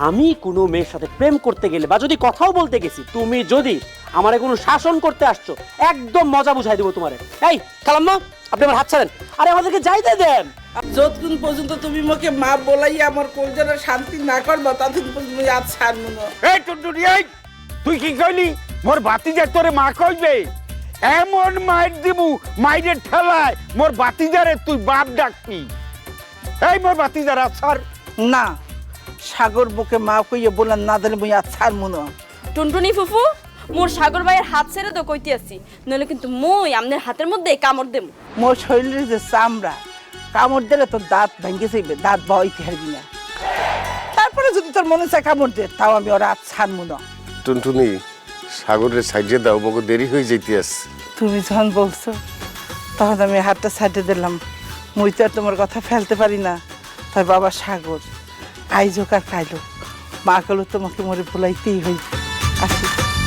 আমি কোনো মেয়ের সাথে প্রেম করতে গেলে বা যদি কথাও বলতে গেছি, তুমি যদি আমারে কোনো শাসন করতে আসছো, একদম মজা বুঝাই দেবো তোমারে। এই খালাম্মা, আপনি আমার হাত ছাড়েন। আরে আমাদেরকে যাইতে দেন। যতক্ষণ পর্যন্ত তুমি মোকে মা বলাই আমার কলজারে শান্তি না করবা ততক্ষণ পর্যন্ত আমি আজ ছাড়বো না। এই টুনটুনি, এই তুই কি কইলি মোর ভাতিজার তোরে মা কইবে? এমন মাইর দিমু, মাইরের ঠেলায় মোর ভাতিজারে তুই বাপ ডাকবি। এই মোর ভাতিজার আছার না, সাগর বুকে মা কইয়ে বললেন না দিলে মুই আজ ছাড়বো না। টুনটুনি ফুফু, মোর সাগর ভাইয়ের হাত ছেড়ে তো কইতে আছি, নইলে কিন্তু মই আমনের হাতের মধ্যে কামড় দেবো। মোর শরীরের যে চামড়া, কামড় দিলে তোর দাঁত ভেঙে যাইবে, দাঁত বইতে হারবি না। তারপরে যদি তোর মনে চায় কামড় দে, তাও আমি ওরা আজ ছাড়বো না। টুনটুনি, সাগরের সাইডে দাও, মগো দেরি হয়ে যাইতে আছে। তুমি যখন বলছো তখন আমি হাতটা সাইডে দিলাম। মুই তো আর তোমার কথা ফেলতে পারি না। তার বাবা সাগর আইজোক আর কাইলো, মা গেলো তোমাকে মরে বলাইতেই হইবে। আসি।